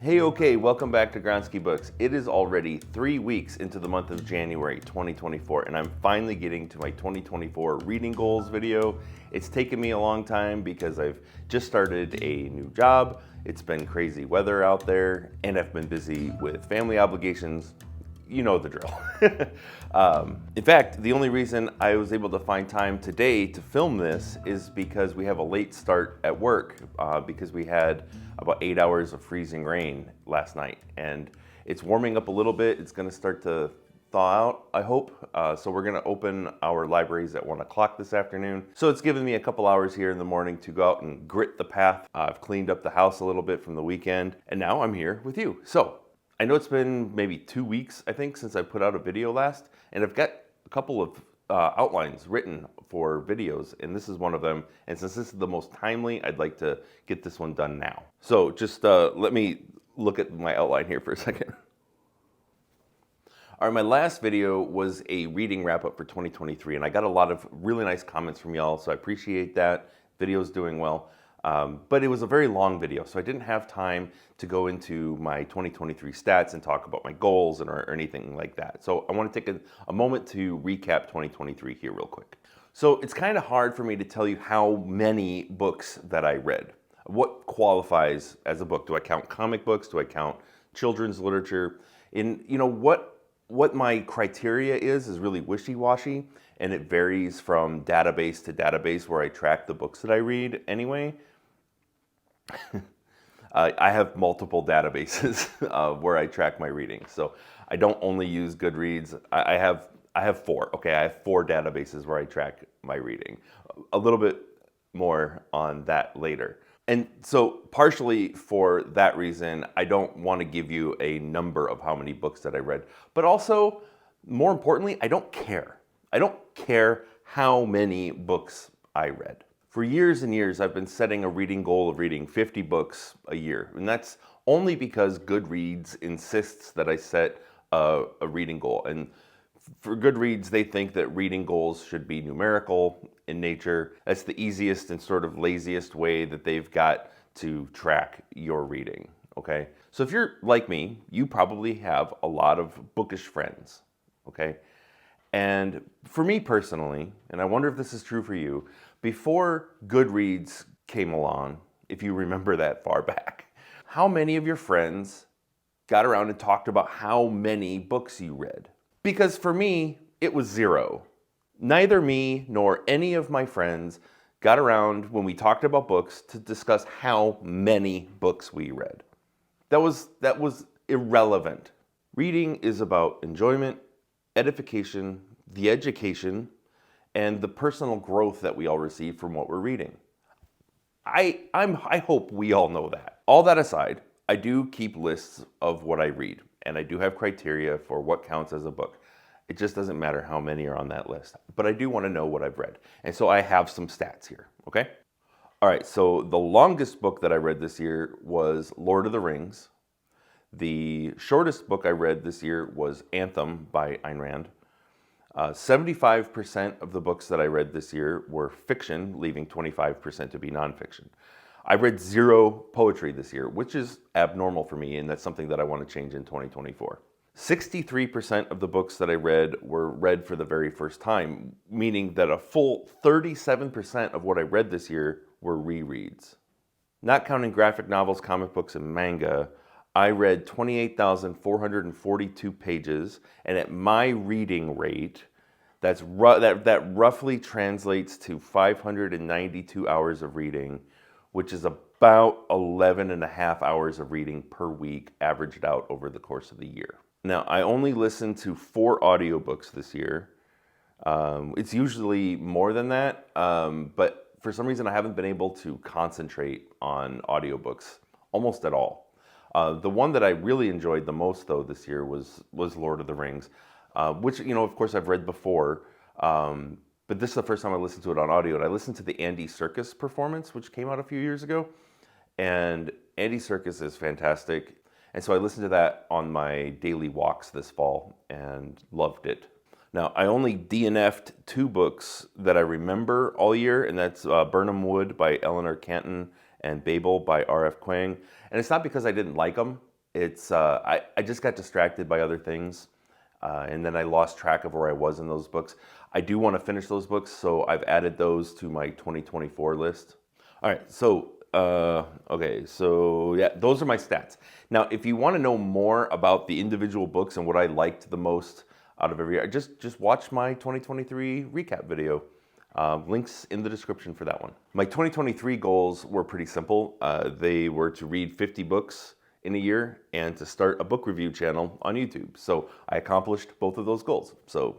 Hey, okay, welcome back to Gronsky Books. It is already 3 weeks into the month of January 2024, and I'm finally getting to my 2024 reading goals video. It's taken me a long time because I've just started a new job. It's been crazy weather out there, and I've been busy with family obligations. You know the drill. In fact, the only reason I was able to find time today to film this is because we have a late start at work because we had about 8 hours of freezing rain last night, and it's warming up a little bit. It's going to start to thaw out, I hope. So we're going to open our libraries at 1 o'clock this afternoon. So it's given me a couple hours here in the morning to go out and grit the path. I've cleaned up the house a little bit from the weekend, and now I'm here with you. So I know it's been maybe 2 weeks, I think, since I put out a video last, and I've got a couple of outlines written for videos, and this is one of them. And since this is the most timely, I'd like to get this one done now. So just let me look at my outline here for a second. All right, my last video was a reading wrap-up for 2023, and I got a lot of really nice comments from y'all, so I appreciate that. Video's doing well. But it was a very long video, so I didn't have time to go into my 2023 stats and talk about my goals or anything like that. So I want to take a moment to recap 2023 here real quick. So it's kind of hard for me to tell you how many books that I read. What qualifies as a book? Do I count comic books? Do I count children's literature? What my criteria is really wishy-washy, and it varies from database to database where I track the books that I read anyway. I have multiple databases where I track my reading, so I don't only use Goodreads. I have four. Okay, I have 4 databases where I track my reading. A little bit more on that later. And so partially for that reason, I don't want to give you a number of how many books that I read, but also, more importantly, I don't care. I don't care how many books I read. For years and years, I've been setting a reading goal of reading 50 books a year, and that's only because Goodreads insists that I set a reading goal. And for Goodreads, they think that reading goals should be numerical in nature. That's the easiest and sort of laziest way that they've got to track your reading, okay? So if you're like me, you probably have a lot of bookish friends, okay? And for me personally, and I wonder if this is true for you, before Goodreads came along, if you remember that far back, how many of your friends got around and talked about how many books you read? Because for me, it was 0. Neither me nor any of my friends got around when we talked about books to discuss how many books we read. That was irrelevant. Reading is about enjoyment, edification, the education, and the personal growth that we all receive from what we're reading. I hope we all know that. All that aside, I do keep lists of what I read, and I do have criteria for what counts as a book. It just doesn't matter how many are on that list, but I do want to know what I've read. And so I have some stats here, okay? All right, so the longest book that I read this year was Lord of the Rings. The shortest book I read this year was Anthem by Ayn Rand. 75% of the books that I read this year were fiction, leaving 25% to be nonfiction. I read 0 poetry this year, which is abnormal for me, and that's something that I want to change in 2024. 63% of the books that I read were read for the very first time, meaning that a full 37% of what I read this year were rereads. Not counting graphic novels, comic books, and manga, I read 28,442 pages, and at my reading rate, that roughly translates to 592 hours of reading, which is about 11 and a half hours of reading per week, averaged out over the course of the year. Now, I only listened to 4 audiobooks this year. It's usually more than that, but for some reason I haven't been able to concentrate on audiobooks almost at all. The one that I really enjoyed the most, though, this year was Lord of the Rings, which, of course, I've read before, but this is the first time I listened to it on audio, and I listened to the Andy Serkis performance, which came out a few years ago, and Andy Serkis is fantastic, and so I listened to that on my daily walks this fall and loved it. Now, I only DNF'd 2 books that I remember all year, and that's Birnam Wood by Eleanor Canton and Babel by R.F. Kuang. And it's not because I didn't like them. I just got distracted by other things, and then I lost track of where I was in those books. I do want to finish those books, so I've added those to my 2024 list. All right, so okay, so yeah, those are my stats. Now, if you want to know more about the individual books and what I liked the most out of every year, just watch my 2023 recap video. Links in the description for that one. My 2023 goals were pretty simple. They were to read 50 books in a year and to start a book review channel on YouTube. So I accomplished both of those goals. So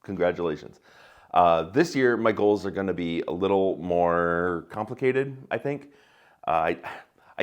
congratulations. This year, my goals are going to be a little more complicated, I think. I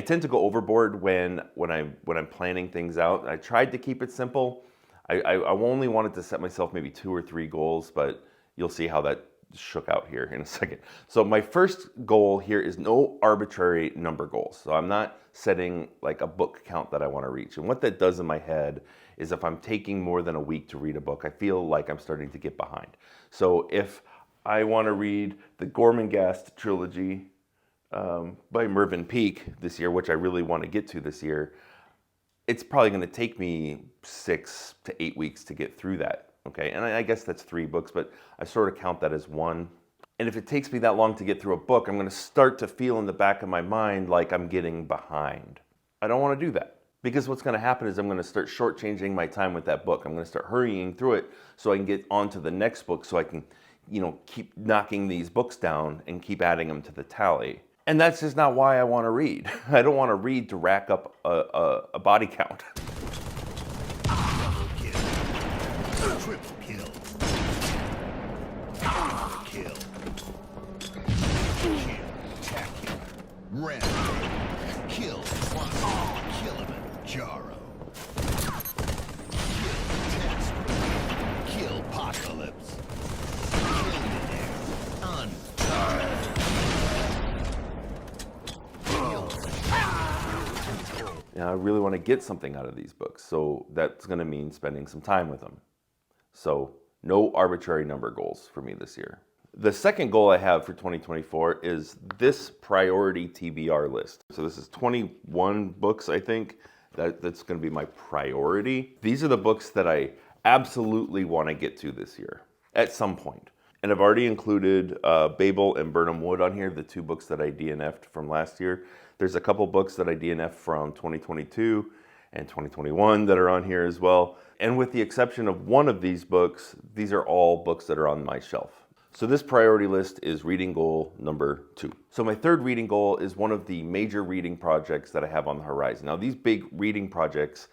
tend to go overboard when I'm planning things out. I tried to keep it simple. I only wanted to set myself maybe 2 or 3 goals, but you'll see how that shook out here in a second. So my first goal here is no arbitrary number goals. So I'm not setting like a book count that I want to reach. And what that does in my head is if I'm taking more than a week to read a book, I feel like I'm starting to get behind. So if I want to read the Gormenghast trilogy by Mervyn Peake this year, which I really want to get to this year, it's probably going to take me 6 to 8 weeks to get through that. Okay, and I guess that's 3 books, but I sort of count that as one. And if it takes me that long to get through a book, I'm going to start to feel in the back of my mind like I'm getting behind. I don't want to do that, because what's going to happen is I'm going to start shortchanging my time with that book. I'm going to start hurrying through it so I can get on to the next book, so I can, keep knocking these books down and keep adding them to the tally. And that's just not why I want to read. I don't want to read to rack up a body count. Triple kill. Kill. Spectacular. Rampage. Kill Quantum. Kilimanjaro. Kill Test. Kill Apocalypse. Killionaire. Untied. I really want to get something out of these books, so that's going to mean spending some time with them. So no arbitrary number goals for me this year. The second goal I have for 2024 is this priority TBR list. So this is 21 books, I think, that's going to be my priority. These are the books that I absolutely want to get to this year at some point. And I've already included Babel and Birnam Wood on here, the 2 books that I DNF'd from last year. There's a couple books that I DNF'd from 2022 and 2021 that are on here as well. And with the exception of one of these books, these are all books that are on my shelf. So this priority list is reading goal number 2. So my third reading goal is one of the major reading projects that I have on the horizon. Now these big reading projects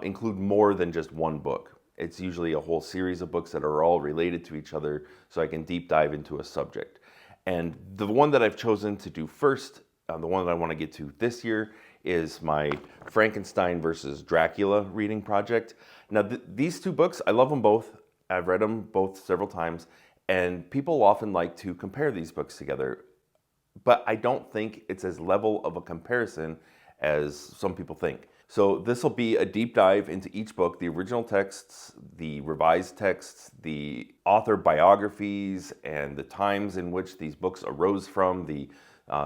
include more than just one book. It's usually a whole series of books that are all related to each other, so I can deep dive into a subject. And the one that I've chosen to do first, the one that I want to get to this year, is my Frankenstein versus Dracula reading project. Now, these 2 books, I love them both. I've read them both several times, and people often like to compare these books together. But I don't think it's as level of a comparison as some people think. So this will be a deep dive into each book, the original texts, the revised texts, the author biographies, and the times in which these books arose from, the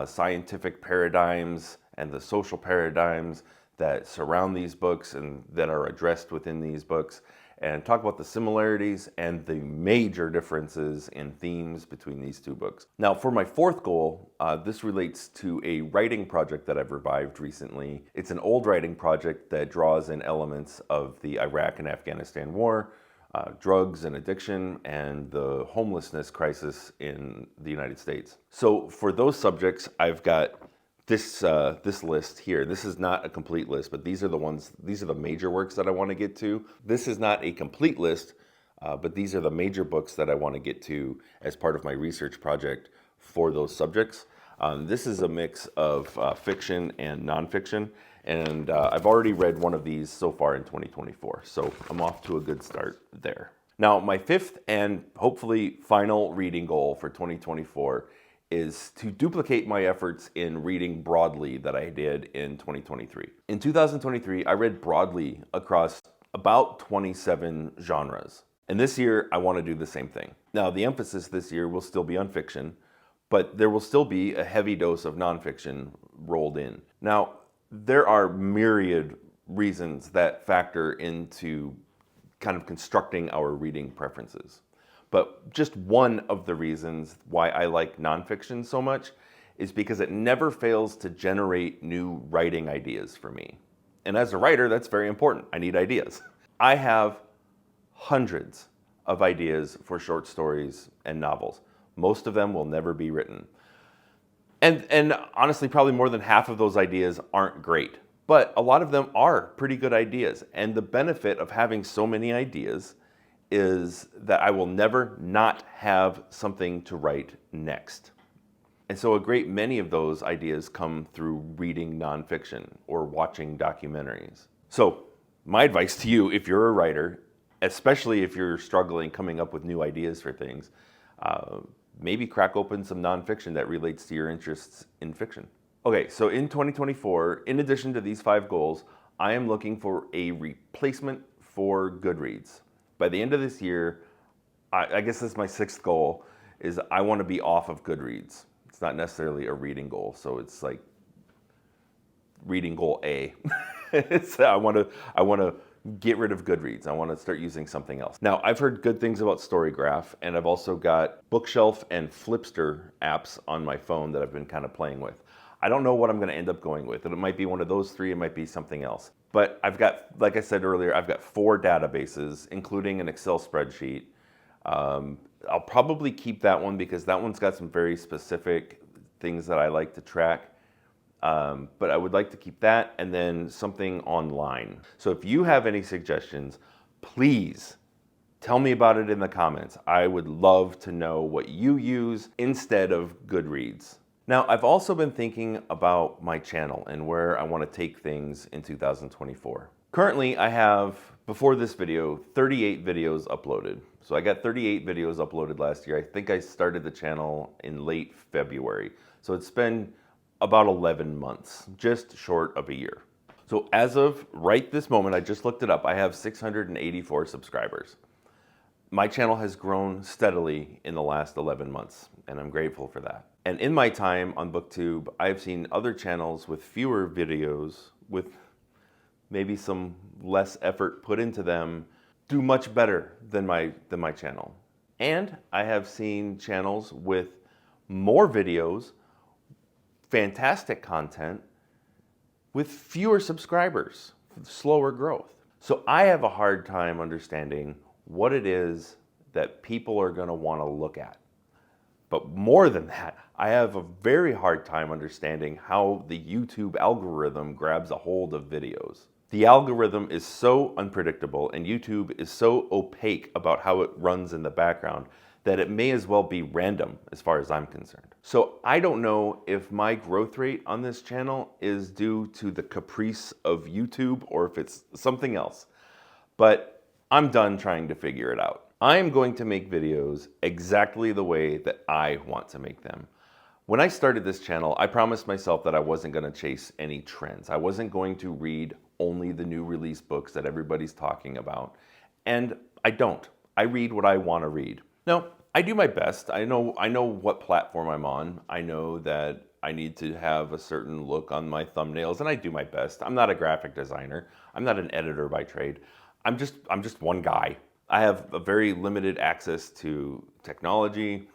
scientific paradigms and the social paradigms that surround these books and that are addressed within these books, and talk about the similarities and the major differences in themes between these 2 books. Now, for my fourth goal, this relates to a writing project that I've revived recently. It's an old writing project that draws in elements of the Iraq and Afghanistan war, drugs and addiction, and the homelessness crisis in the United States. So for those subjects, I've got this list here. This is not a complete list, but these are the major works that I want to get to. This is not a complete list, but these are the major books that I want to get to as part of my research project for those subjects. This is a mix of fiction and nonfiction, and I've already read one of these so far in 2024, so I'm off to a good start there. Now, my 5th and hopefully final reading goal for 2024 is to duplicate my efforts in reading broadly that I did in 2023. In 2023, I read broadly across about 27 genres. And this year, I want to do the same thing. Now, the emphasis this year will still be on fiction, but there will still be a heavy dose of nonfiction rolled in. Now, there are myriad reasons that factor into kind of constructing our reading preferences. But just one of the reasons why I like nonfiction so much is because it never fails to generate new writing ideas for me. And as a writer, that's very important. I need ideas. I have hundreds of ideas for short stories and novels. Most of them will never be written. And honestly, probably more than half of those ideas aren't great. But a lot of them are pretty good ideas. And the benefit of having so many ideas is that I will never not have something to write next. And so a great many of those ideas come through reading nonfiction or watching documentaries. So my advice to you, if you're a writer, especially if you're struggling coming up with new ideas for things, maybe crack open some nonfiction that relates to your interests in fiction. Okay, so in 2024, in addition to these 5 goals, I am looking for a replacement for Goodreads. By the end of this year, I guess this is my 6th goal, is I want to be off of Goodreads. It's not necessarily a reading goal, so it's like reading goal A. I want to get rid of Goodreads. I want to start using something else. Now, I've heard good things about Storygraph, and I've also got Bookshelf and Flipster apps on my phone that I've been kind of playing with. I don't know what I'm going to end up going with. It might be one of those 3, it might be something else. But I've got, like I said earlier, I've got 4 databases, including an Excel spreadsheet. I'll probably keep that one because that one's got some very specific things that I like to track. But I would like to keep that and then something online. So if you have any suggestions, please tell me about it in the comments. I would love to know what you use instead of Goodreads. Now, I've also been thinking about my channel and where I want to take things in 2024. Currently, I have, before this video, 38 videos uploaded. So I got 38 videos uploaded last year. I think I started the channel in late February. So it's been about 11 months, just short of a year. So as of right this moment, I just looked it up, I have 684 subscribers. My channel has grown steadily in the last 11 months, and I'm grateful for that. And in my time on BookTube, I've seen other channels with fewer videos, with maybe some less effort put into them, do much better than my channel. And I have seen channels with more videos, fantastic content, with fewer subscribers, slower growth. So I have a hard time understanding what it is that people are going to want to look at. But more than that, I have a very hard time understanding how the YouTube algorithm grabs a hold of videos. The algorithm is so unpredictable and YouTube is so opaque about how it runs in the background that it may as well be random as far as I'm concerned. So I don't know if my growth rate on this channel is due to the caprice of YouTube or if it's something else. But I'm done trying to figure it out. I am going to make videos exactly the way that I want to make them. When I started this channel, I promised myself that I wasn't going to chase any trends. I wasn't going to read only the new release books that everybody's talking about. And I don't. I read what I want to read. Now, I do my best. I know what platform I'm on. I know that I need to have a certain look on my thumbnails, and I do my best. I'm not a graphic designer. I'm not an editor by trade. I'm just one guy. I have a very limited access to technology.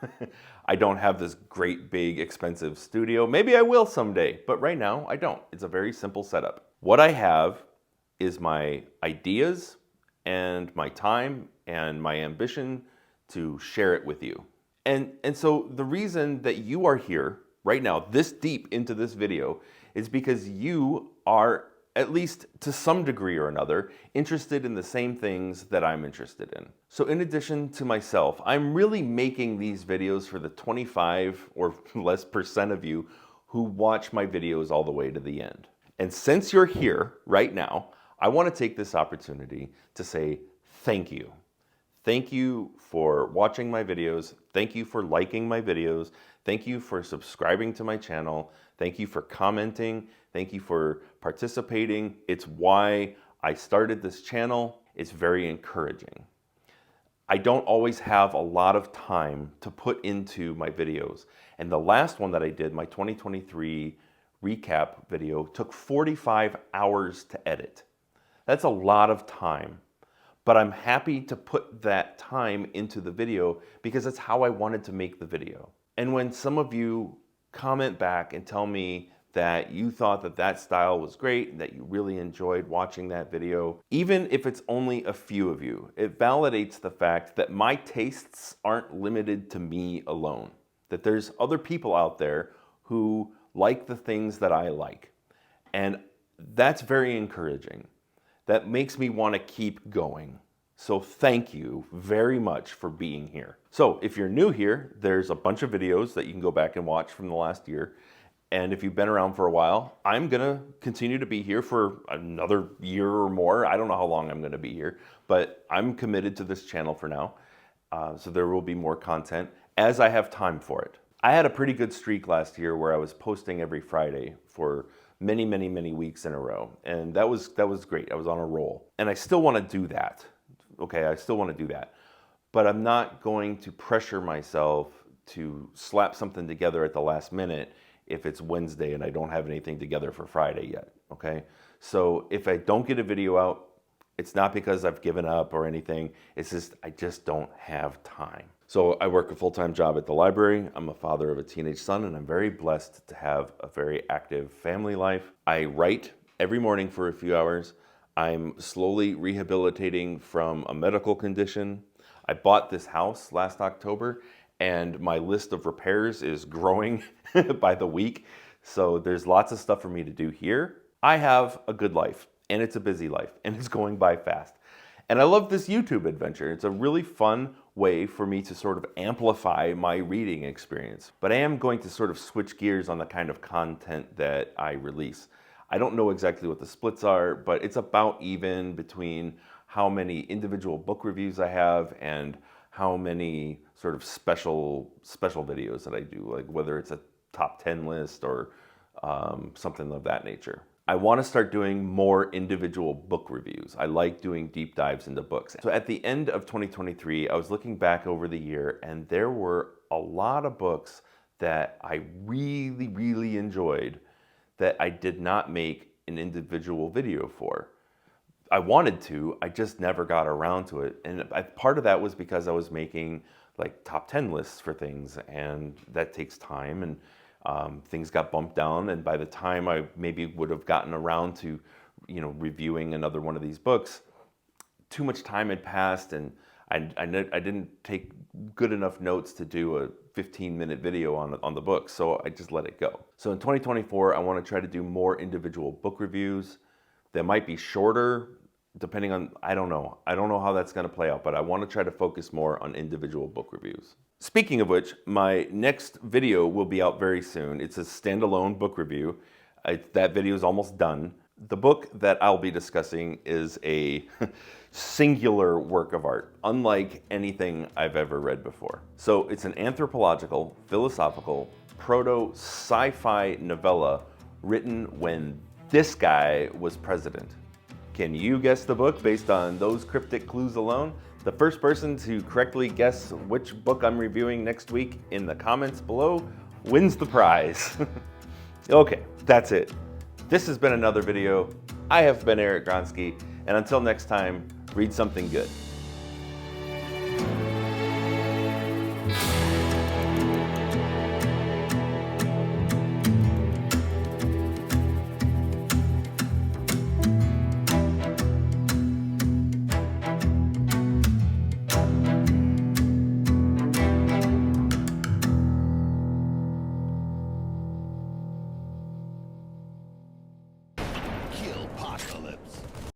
I don't have this great, big, expensive studio. Maybe I will someday, but right now I don't. It's a very simple setup. What I have is my ideas and my time and my ambition to share it with you. And so the reason that you are here right now, this deep into this video, is because you are, at least to some degree or another, interested in the same things that I'm interested in. So in addition to myself, I'm really making these videos for the 25 or less % of you who watch my videos all the way to the end. And since you're here right now, I want to take this opportunity to say thank you. Thank you for watching my videos. Thank you for liking my videos. Thank you for subscribing to my channel. Thank you for commenting. Thank you for participating. It's why I started this channel. It's very encouraging. I don't always have a lot of time to put into my videos. And the last one that I did, my 2023 recap video, took 45 hours to edit. That's a lot of time. But I'm happy to put that time into the video because that's how I wanted to make the video. And when some of you comment back and tell me that you thought that that style was great, that you really enjoyed watching that video, even if it's only a few of you, it validates the fact that my tastes aren't limited to me alone, that there's other people out there who like the things that I like. And that's very encouraging. That makes me want to keep going. So thank you very much for being here. So if you're new here, there's a bunch of videos that you can go back and watch from the last year. And if you've been around for a while, I'm gonna continue to be here for another year or more. I don't know how long I'm gonna be here, but I'm committed to this channel for now. So there will be more content as I have time for it. I had a pretty good streak last year where I was posting every Friday for many, many, many weeks in a row. And that was great. I was on a roll. And I still want to do that. Okay, I still want to do that. But I'm not going to pressure myself to slap something together at the last minute if it's Wednesday and I don't have anything together for Friday yet. Okay? So if I don't get a video out, it's not because I've given up or anything. It's just I just don't have time. So I work a full-time job at the library. I'm a father of a teenage son, and I'm very blessed to have a very active family life. I write every morning for a few hours. I'm slowly rehabilitating from a medical condition. I bought this house last October, and my list of repairs is growing by the week. So there's lots of stuff for me to do here. I have a good life, and it's a busy life, and it's going by fast. And I love this YouTube adventure. It's a really fun way for me to sort of amplify my reading experience. But I am going to sort of switch gears on the kind of content that I release. I don't know exactly what the splits are, but it's about even between how many individual book reviews I have and how many sort of special videos that I do, like whether it's a top 10 list or something of that nature. I want to start doing more individual book reviews. I like doing deep dives into books. So at the end of 2023, I was looking back over the year and there were a lot of books that I really, really enjoyed that I did not make an individual video for. I wanted to, I just never got around to it. And part of that was because I was making like top 10 lists for things, and that takes time, and things got bumped down. And by the time I maybe would have gotten around to, reviewing another one of these books, too much time had passed, and I didn't take good enough notes to do a 15-minute video on the book, so I just let it go. So in 2024, I want to try to do more individual book reviews. They might be shorter, depending on, I don't know how that's going to play out, but I want to try to focus more on individual book reviews. Speaking of which, my next video will be out very soon. It's a standalone book review. That video is almost done. The book that I'll be discussing is a singular work of art, unlike anything I've ever read before. So it's an anthropological, philosophical, proto-sci-fi novella written when this guy was president. Can you guess the book based on those cryptic clues alone? The first person to correctly guess which book I'm reviewing next week in the comments below wins the prize. Okay, that's it. This has been another video. I have been Eric Gronsky, and until next time, read something good. Kill Apocalypse.